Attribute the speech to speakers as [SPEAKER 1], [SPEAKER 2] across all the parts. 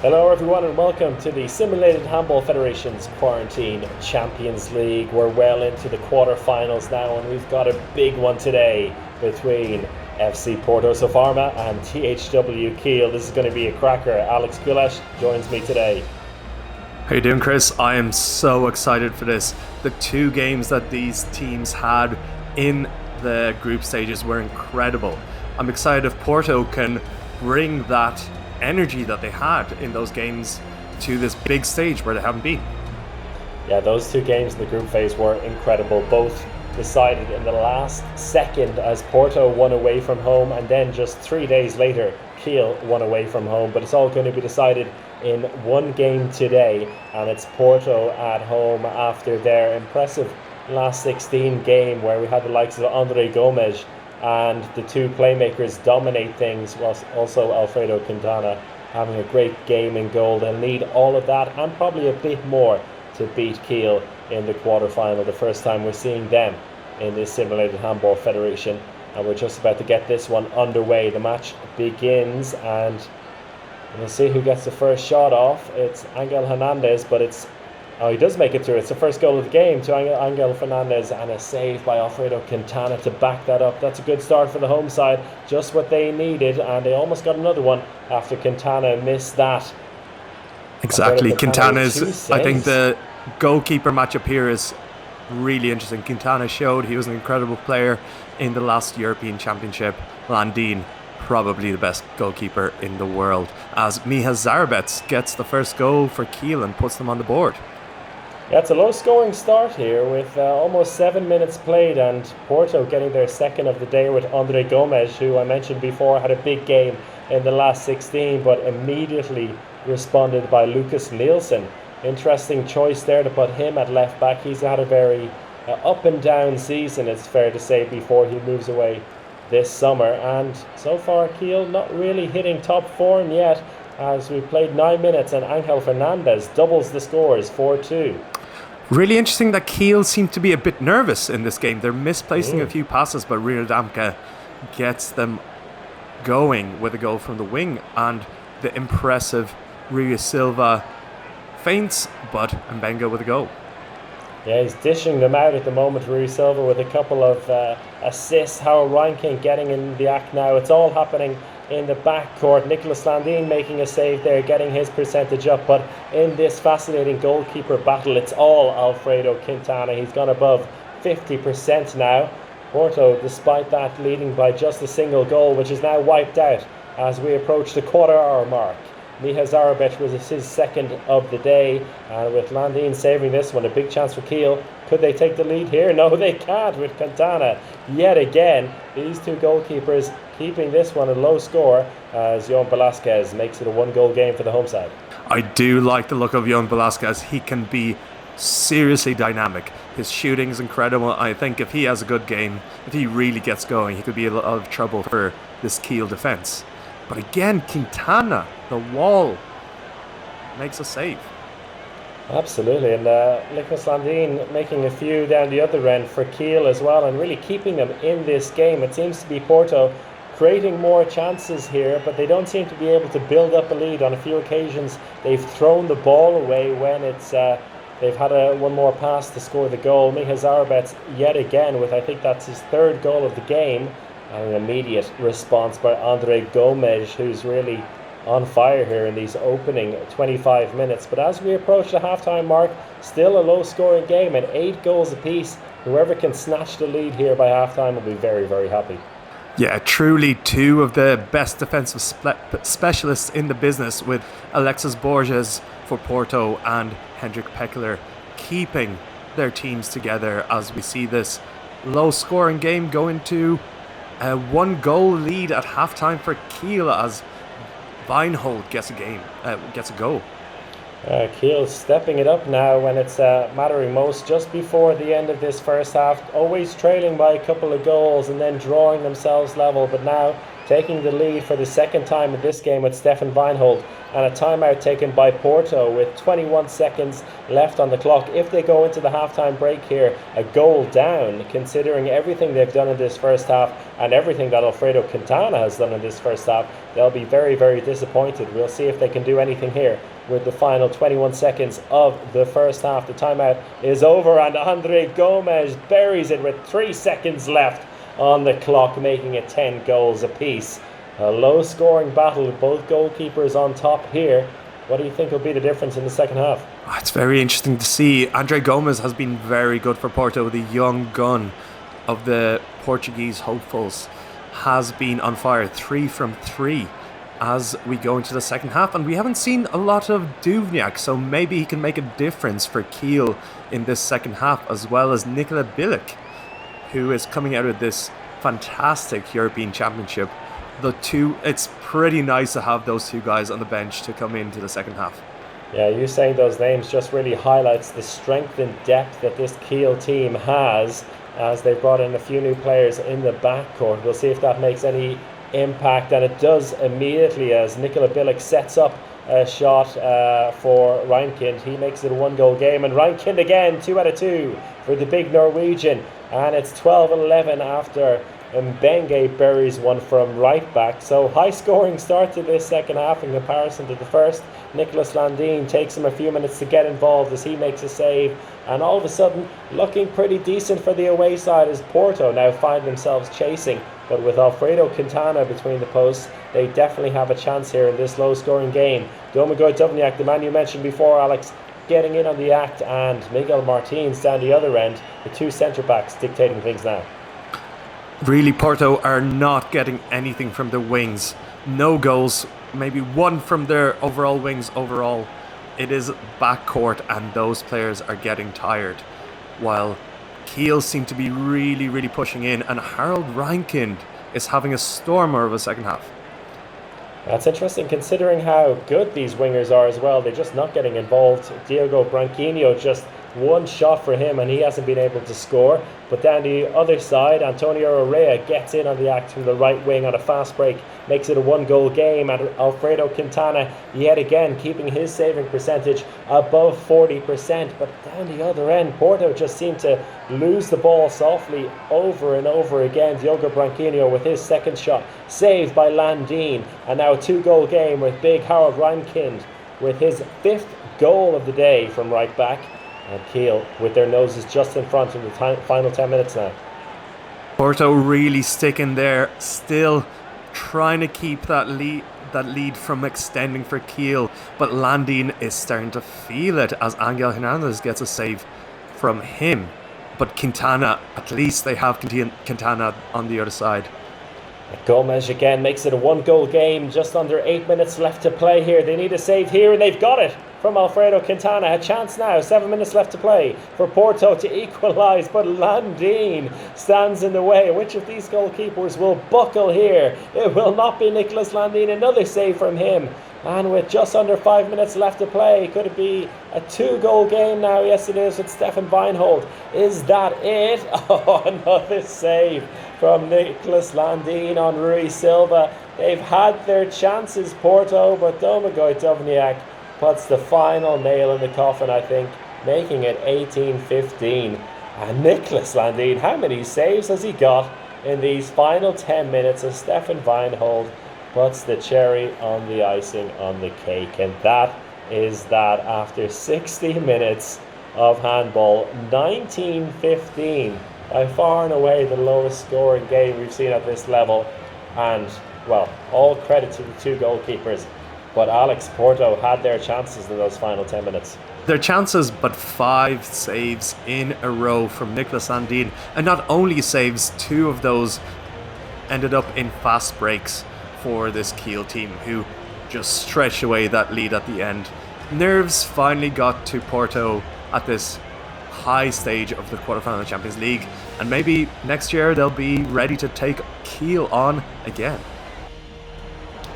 [SPEAKER 1] Hello everyone and welcome to the Simulated Handball Federation's Quarantine Champions League. We're well into the quarterfinals now and we've got a big one today between FC Porto Sofarma and Thw Kiel. This is going to be a cracker. Alex Gulesh joins me today.
[SPEAKER 2] How you doing, Chris? I am so excited for this. The two games that these teams had in the group stages were incredible. I'm excited if Porto can bring that energy that they had in those games to this big stage where they haven't been.
[SPEAKER 1] Yeah, those two games in the group phase were incredible. Both decided in the last second as Porto won away from home, and then just 3 days later Kiel won away from home. But it's all going to be decided in one game today, and it's Porto at home after their impressive last 16 game where we had the likes of Andre Gomes and the two playmakers dominate things, whilst also Alfredo Quintana having a great game in goal. They'll need all of that and probably a bit more to beat Kiel in the quarterfinal. The first time we're seeing them in this Simulated Handball Federation, and we're just about to get this one underway. The match begins and we'll see who gets the first shot off. It's Angel Hernandez, but he does make it through. It's the first goal of the game to Angel Fernandez, and a save by Alfredo Quintana to back that up. That's a good start for the home side, just what they needed, and they almost got another one after Quintana missed that.
[SPEAKER 2] Exactly. Quintana's, I think the goalkeeper matchup here is really interesting. Quintana showed he was an incredible player in the last European Championship. Landin, probably the best goalkeeper in the world, as Miha Zarabets gets the first goal for Kiel and puts them on the board.
[SPEAKER 1] Yeah, it's a low-scoring start here with almost 7 minutes played, and Porto getting their second of the day with Andre Gomes, who I mentioned before had a big game in the last 16, but immediately responded by Lucas Nielsen. Interesting choice there to put him at left back. He's had a very up and down season, it's fair to say, before he moves away this summer, and so far Kiel not really hitting top form yet, as we played 9 minutes and Angel Fernandez doubles the scores, 4-2.
[SPEAKER 2] Really interesting that Kiel seem to be a bit nervous in this game. They're misplacing a few passes, but Rino Damke gets them going with a goal from the wing, and the impressive Rui Silva feints, but Mbenga with a goal.
[SPEAKER 1] Yeah, he's dishing them out at the moment, Rui Silva, with a couple of assists. Howard Reinking getting in the act now. It's all happening in the back court. Nicolas Landin making a save there, getting his percentage up. But in this fascinating goalkeeper battle, it's all Alfredo Quintana. He's gone above 50% now. Porto, despite that, leading by just a single goal, which is now wiped out as we approach the quarter-hour mark. Miha Zarabets was his second of the day, and with Landin saving this one, a big chance for Kiel. Could they take the lead here? No, they can't with Quintana. Yet again, these two goalkeepers keeping this one a low score, as Jon Velasquez makes it a one-goal game for the home side.
[SPEAKER 2] I do like the look of Jon Velasquez. He can be seriously dynamic. His shooting is incredible. I think if he has a good game, if he really gets going, he could be a lot of trouble for this Kiel defence. But again, Quintana, the wall, makes a save.
[SPEAKER 1] Absolutely, and Nicolas Landin making a few down the other end for Kiel as well, and really keeping them in this game. It seems to be Porto creating more chances here, but they don't seem to be able to build up a lead. On a few occasions, they've thrown the ball away when it's they've had one more pass to score the goal. Miha Zarabets yet again with, I think that's his third goal of the game. And an immediate response by Andre Gomes, who's really on fire here in these opening 25 minutes. But as we approach the halftime mark, still a low-scoring game and 8 goals apiece. Whoever can snatch the lead here by halftime will be very, very happy.
[SPEAKER 2] Yeah, truly two of the best defensive specialists in the business, with Alexis Borges for Porto and Hendrik Pekeler keeping their teams together as we see this low-scoring game go into a 1-goal lead at halftime for Kiel, as Weinhold gets a goal.
[SPEAKER 1] Kiel stepping it up now when it's mattering most, just before the end of this first half, always trailing by a couple of goals and then drawing themselves level, but now taking the lead for the second time in this game with Stefan Weinhold, and a timeout taken by Porto with 21 seconds left on the clock. If they go into the halftime break here, a goal down, considering everything they've done in this first half and everything that Alfredo Quintana has done in this first half, they'll be very, very disappointed. We'll see if they can do anything here with the final 21 seconds of the first half. The timeout is over, and Andre Gomes buries it with 3 seconds left on the clock, making it 10 goals apiece. A low-scoring battle with both goalkeepers on top here. What do you think will be the difference in the second half?
[SPEAKER 2] It's very interesting to see. Andre Gomes has been very good for Porto. The young gun of the Portuguese hopefuls has been on fire. 3 from 3 as we go into the second half, and we haven't seen a lot of Duvniak, so maybe he can make a difference for Kiel in this second half, as well as Nikola Bilic, who is coming out of this fantastic European Championship. It's pretty nice to have those two guys on the bench to come into the second half.
[SPEAKER 1] Yeah, you saying those names just really highlights the strength and depth that this Kiel team has, as they've brought in a few new players in the backcourt. We'll see if that makes any impact, and it does immediately as Nikola Bilic sets up a shot for Reinkind. He makes it a 1-goal game, and Reinkind again, 2 out of 2 for the big Norwegian, and it's 12-11 after Mbenge buries one from right back. So high scoring start to this second half in comparison to the first. Nicolas Landin takes him a few minutes to get involved as he makes a save, and all of a sudden looking pretty decent for the away side as Porto now find themselves chasing. But with Alfredo Quintana between the posts, they definitely have a chance here in this low scoring game. Domagoj Duvniak, the man you mentioned before, Alex, getting in on the act, and Miguel Martins down the other end, the two centre backs dictating things now.
[SPEAKER 2] Really, Porto are not getting anything from the wings. No goals, maybe one from their overall wings overall. It is backcourt, and those players are getting tired, while Kiel seem to be really, really pushing in, and Harold Reinkind is having a stormer of a second half.
[SPEAKER 1] That's interesting considering how good these wingers are as well. They're just not getting involved. Diogo Branquinho, just one shot for him and he hasn't been able to score. But down the other side, Antonio Urrea gets in on the act from the right wing on a fast break, makes it a 1-goal game, and Alfredo Quintana yet again keeping his saving percentage above 40%. But down the other end, Porto just seem to lose the ball softly over and over again. Diogo Branquinho with his second shot saved by Landin, and now a 2-goal game with big Harold Reinkind with his 5th goal of the day from right back. And Kiel with their noses just in front in the final 10 minutes now.
[SPEAKER 2] Porto really sticking there, still trying to keep that lead from extending for Kiel, but Landin is starting to feel it as Angel Hernandez gets a save from him. But Quintana, at least they have Quintana on the other side.
[SPEAKER 1] Gomes again makes it a 1-goal game, just under 8 minutes left to play here. They need a save here, and they've got it from Alfredo Quintana. A chance now, 7 minutes left to play for Porto to equalise, but Landin stands in the way. Which of these goalkeepers will buckle here? It will not be Nicolas Landin. Another save from him, and with just under 5 minutes left to play, could it be a 2-goal game now? Yes, it is, with Stefan Weinhold. Is that it? Oh, another save from Nicolas Landin on Rui Silva. They've had their chances, Porto, but Domagoj Duvniak puts the final nail in the coffin, I think, making it 18-15. And Nicolas Landin, how many saves has he got in these final 10 minutes as Stefan Weinhold puts the cherry on the icing on the cake? And that is that after 60 minutes of handball. 19-15, by far and away the lowest scoring game we've seen at this level. And, well, all credit to the two goalkeepers. But Alex, Porto had their chances in those final 10 minutes.
[SPEAKER 2] Their chances, but 5 saves in a row from Nicolas Landin. And not only saves, 2 of those ended up in fast breaks for this Kiel team, who just stretched away that lead at the end. Nerves finally got to Porto at this high stage of the quarterfinal of the Champions League, and maybe next year they'll be ready to take Kiel on again.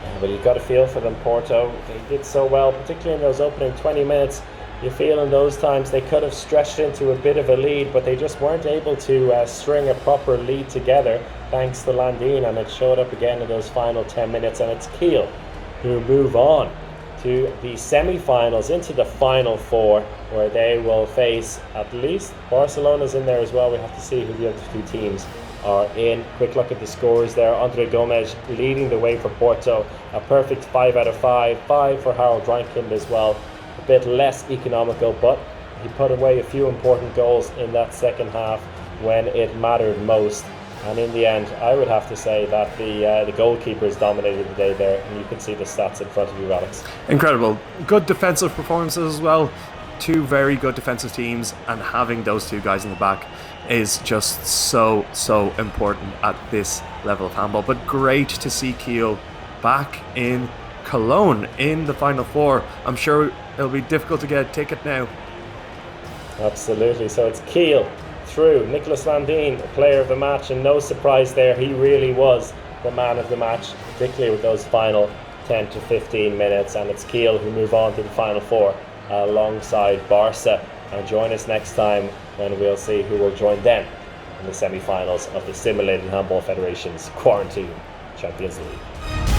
[SPEAKER 1] Yeah, but you've got to feel for them, Porto. They did so well, particularly in those opening 20 minutes. You feel in those times they could have stretched into a bit of a lead, but they just weren't able to string a proper lead together. thanks to Landin, and it showed up again in those final 10 minutes, and it's Kiel who move on to the semi-finals, into the final four, where they will face, at least Barcelona's in there as well. We have to see who the other two teams are in. Quick look at the scores there. Andre Gomes leading the way for Porto, a perfect 5 out of 5 for Harold Reinkind as well. A bit less economical, but he put away a few important goals in that second half when it mattered most. And in the end, I would have to say that the goalkeepers dominated the day there, and you can see the stats in front of you, Alex.
[SPEAKER 2] Incredible. Good defensive performances as well. Two very good defensive teams, and having those two guys in the back is just so important at this level of handball. But great to see Kiel back in Cologne in the Final Four. I'm sure it'll be difficult to get a ticket now.
[SPEAKER 1] Absolutely. So it's Kiel through. Nicolas Landin, player of the match, and no surprise there, he really was the man of the match, particularly with those final 10 to 15 minutes. And it's Kiel who move on to the Final Four alongside Barca. And join us next time when we'll see who will join them in the semi-finals of the Simulated Handball Federation's Quarantine Champions League.